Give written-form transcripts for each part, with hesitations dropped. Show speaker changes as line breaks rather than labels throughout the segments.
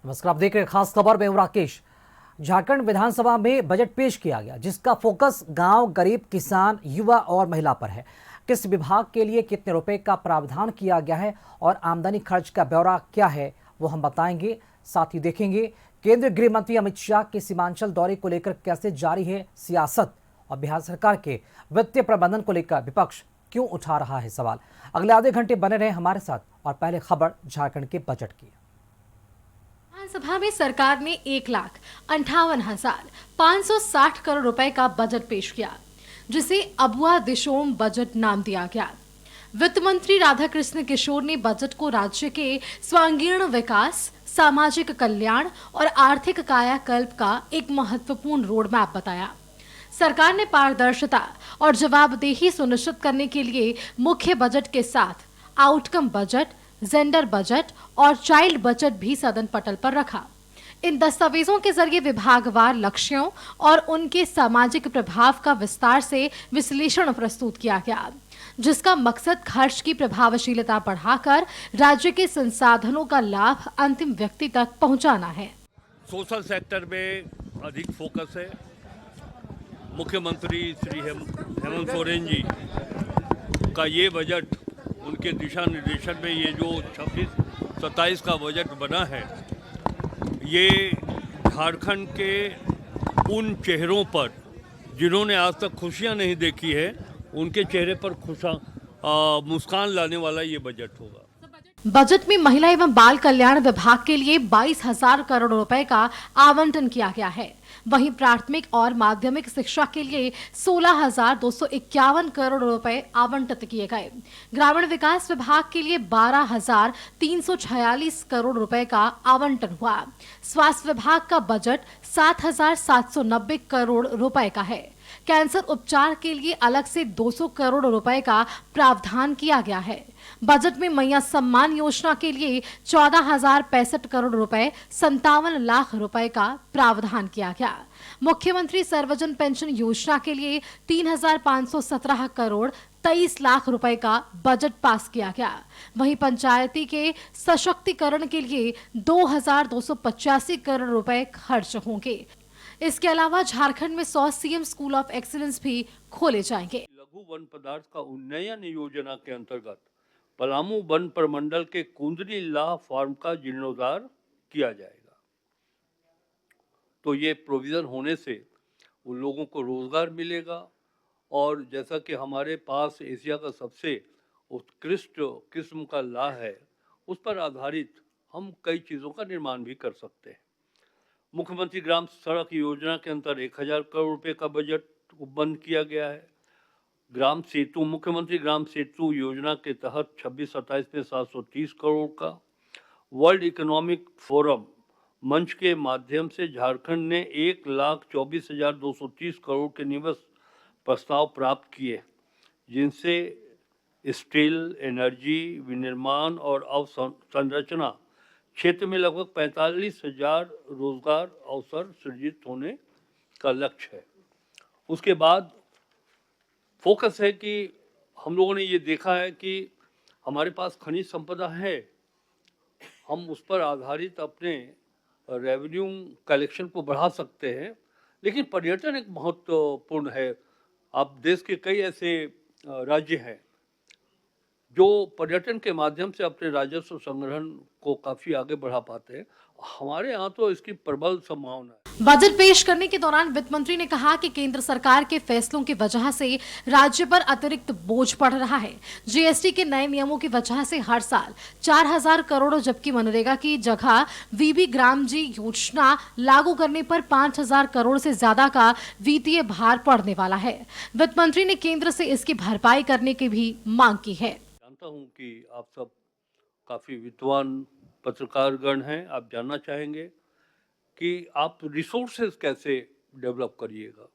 नमस्कार, आप देख रहे हैं खास खबर। मैं हूं राकेश। झारखंड विधानसभा में बजट पेश किया गया जिसका फोकस गांव, गरीब, किसान, युवा और महिला पर है। किस विभाग के लिए कितने रुपए का प्रावधान किया गया है और आमदनी खर्च का ब्यौरा क्या है वो हम बताएंगे। साथ ही देखेंगे केंद्रीय गृह मंत्री अमित शाह के सीमांचल दौरे को लेकर कैसे जारी है सियासत और बिहार सरकार के वित्तीय प्रबंधन को लेकर विपक्ष क्यों उठा रहा है सवाल। अगले आधे घंटे बने रहे हमारे साथ और पहले खबर झारखंड के बजट की।
विधानसभा में सरकार ने 1,58,560 करोड़ रुपए का बजट पेश किया, जिसे अबुआ दिशोम बजट नाम दिया गया। वित्त मंत्री राधाकृष्ण किशोर ने बजट को राज्य के सर्वांगीण विकास, सामाजिक कल्याण और आर्थिक कायाकल्प का एक महत्वपूर्ण रोड मैप बताया। सरकार ने पारदर्शिता और जवाबदेही सुनिश्चित करने के लिए मुख्य बजट के साथ आउटकम बजट, जेंडर बजट और चाइल्ड बजट भी सदन पटल पर रखा। इन दस्तावेजों के जरिए विभागवार लक्ष्यों और उनके सामाजिक प्रभाव का विस्तार से विश्लेषण प्रस्तुत किया गया, जिसका मकसद खर्च की प्रभावशीलता बढ़ाकर राज्य के संसाधनों का लाभ अंतिम व्यक्ति तक पहुंचाना है।
सोशल सेक्टर में अधिक फोकस है। मुख्यमंत्री श्री हेमंत सोरेन जी का ये बजट, उनके दिशा निर्देशन में ये जो 26-27 का बजट बना है, ये झारखंड के उन चेहरों पर जिन्होंने आज तक खुशियां नहीं देखी है, उनके चेहरे पर मुस्कान लाने वाला ये बजट होगा।
बजट में महिला एवं बाल कल्याण विभाग के लिए 22,000 करोड़ रुपए का आवंटन किया गया है। वहीं प्राथमिक और माध्यमिक शिक्षा के लिए 16,251 करोड़ रुपए आवंटित किए गए। ग्रामीण विकास विभाग के लिए 12,346 करोड़ रुपए का आवंटन हुआ। स्वास्थ्य विभाग का बजट 7,790 करोड़ रुपए का है। कैंसर उपचार के लिए अलग से 200 करोड़ रुपए का प्रावधान किया गया है। बजट में मैया सम्मान योजना के लिए 14,065 करोड़ रुपए 57 लाख रुपए का प्रावधान किया गया। मुख्यमंत्री सर्वजन पेंशन योजना के लिए 3,517 करोड़ 23 लाख रुपए का बजट पास किया गया। वहीं पंचायती के सशक्तिकरण के लिए 2,285 करोड़ रुपए खर्च होंगे। इसके अलावा झारखंड में 100 सीएम स्कूल ऑफ एक्सीलेंस भी खोले जाएंगे।
लघु वन पदार्थ का उन्नयन योजना के अंतर्गत पलामू वन प्रमंडल के कुंदरी ला फार्म का जीर्णोद्धार किया जाएगा। तो ये प्रोविजन होने से उन लोगों को रोजगार मिलेगा और जैसा कि हमारे पास एशिया का सबसे उत्कृष्ट किस्म का ला है, उस पर आधारित हम कई चीज़ों का निर्माण भी कर सकते हैं। मुख्यमंत्री ग्राम सड़क योजना के अंतर्गत 1,000 करोड़ रुपए का बजट बंद किया गया है। ग्राम सेतु, मुख्यमंत्री ग्राम सेतु योजना के तहत 26-27 में 730 करोड़ का, वर्ल्ड इकोनॉमिक फोरम मंच के माध्यम से झारखंड ने 1,24,230 करोड़ के निवेश प्रस्ताव प्राप्त किए, जिनसे स्टील, एनर्जी, विनिर्माण और अवसंरचना क्षेत्र में लगभग 45,000 रोजगार अवसर सृजित होने का लक्ष्य है। उसके बाद फोकस है कि हम लोगों ने ये देखा है कि हमारे पास खनिज संपदा है, हम उस पर आधारित अपने रेवेन्यू कलेक्शन को बढ़ा सकते हैं, लेकिन पर्यटन एक महत्वपूर्ण है। आप देश के कई ऐसे राज्य हैं जो पर्यटन के माध्यम से अपने राजस्व संग्रहण को काफी आगे बढ़ा पाते हैं। हमारे यहाँ तो इसकी प्रबल संभावना है।
बजट पेश करने के दौरान वित्त मंत्री ने कहा कि केंद्र सरकार के फैसलों की वजह से राज्य पर अतिरिक्त बोझ पड़ रहा है। जीएसटी के नए नियमों की वजह से हर साल 4,000 करोड़, जबकि मनरेगा की जगह वीबी ग्राम जी योजना लागू करने पर 5,000 करोड़ से ज्यादा का वित्तीय भार पड़ने वाला है। वित्त मंत्री ने केंद्र से इसकी भरपाई करने की भी मांग की है।
जानता हूँ कि आप सब काफी विद्वान पत्रकारगण हैं, आप जानना चाहेंगे कि आप रिसोर्सेज कैसे डेवलप करिएगा।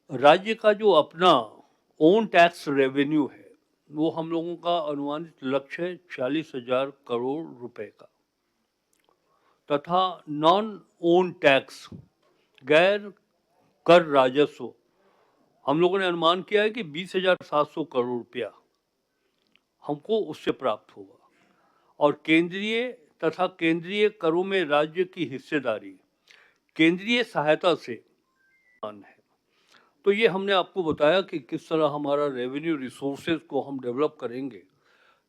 राज्य का जो अपना ओन टैक्स रेवेन्यू है, वो हम लोगों का अनुमानित लक्ष्य है 40,000 करोड़ रुपए का, तथा नॉन ओन टैक्स, गैर कर राजस्व, हम लोगों ने अनुमान किया है कि 20,700 करोड़ रुपया हमको उससे प्राप्त होगा। और केंद्रीय तथा केंद्रीय करों में राज्य की हिस्सेदारी केंद्रीय सहायता से मान है। तो ये हमने आपको बताया कि किस तरह हमारा रेवेन्यू रिसोर्सेज को हम डेवलप करेंगे।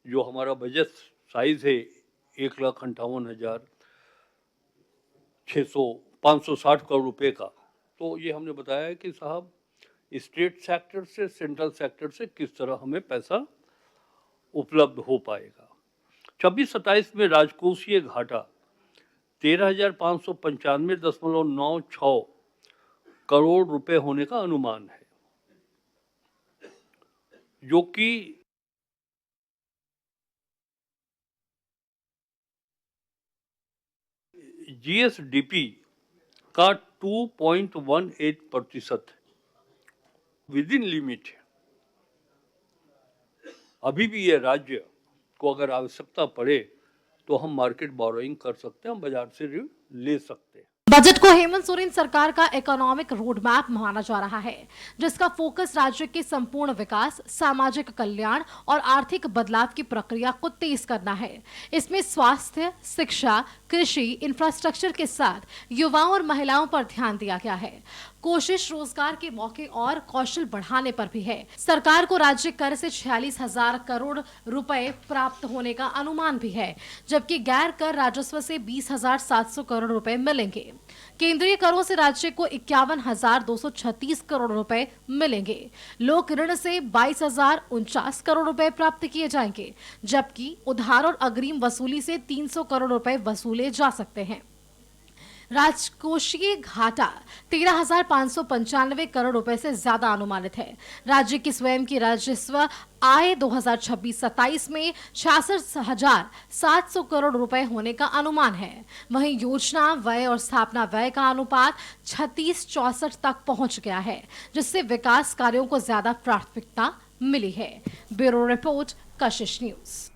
जो हमारा बजट साइज है 1,58,560 करोड़ रुपए का, तो ये हमने बताया है कि साहब स्टेट सेक्टर से सेंट्रल सेक्टर से किस तरह हमें पैसा उपलब्ध हो पाएगा। 26-27 में राजकोषीय घाटा 13,595.96 करोड़ रुपए होने का अनुमान है, जो कि जीएसडीपी का 2.18% विद इन लिमिट है। अभी भी ये राज्य को अगर आवश्यकता पड़े तो हम मार्केट बोरोइंग कर सकते हैं, हम बाजार से ऋण ले सकते हैं।
बजट को हेमंत सोरेन सरकार का इकोनॉमिक रोड मैप माना जा रहा है, जिसका फोकस राज्य के संपूर्ण विकास, सामाजिक कल्याण और आर्थिक बदलाव की प्रक्रिया को तेज करना है। इसमें स्वास्थ्य, शिक्षा, कृषि, इंफ्रास्ट्रक्चर के साथ युवाओं और महिलाओं पर ध्यान दिया गया है। कोशिश रोजगार के मौके और कौशल बढ़ाने पर भी है। सरकार को राज्य कर से 46,000 करोड़ रुपए प्राप्त होने का अनुमान भी है, जबकि गैर कर राजस्व से 20,700 करोड़ रुपए मिलेंगे। केंद्रीय करों से राज्य को 51,236 करोड़ रुपए मिलेंगे। लोक ऋण से 22,049 करोड़ रुपए प्राप्त किए जाएंगे, जबकि उधार और अग्रिम वसूली से 300 करोड़ रुपए वसूले जा सकते हैं। राजकोषीय घाटा 13,595 करोड़ रुपए से ज्यादा अनुमानित है। राज्य की स्वयं की राजस्व आय 2026-27 में 66,700 करोड़ रुपए होने का अनुमान है। वहीं योजना व्यय और स्थापना व्यय का अनुपात 36-64 तक पहुंच गया है, जिससे विकास कार्यों को ज्यादा प्राथमिकता मिली है। ब्यूरो रिपोर्ट, कशिश न्यूज।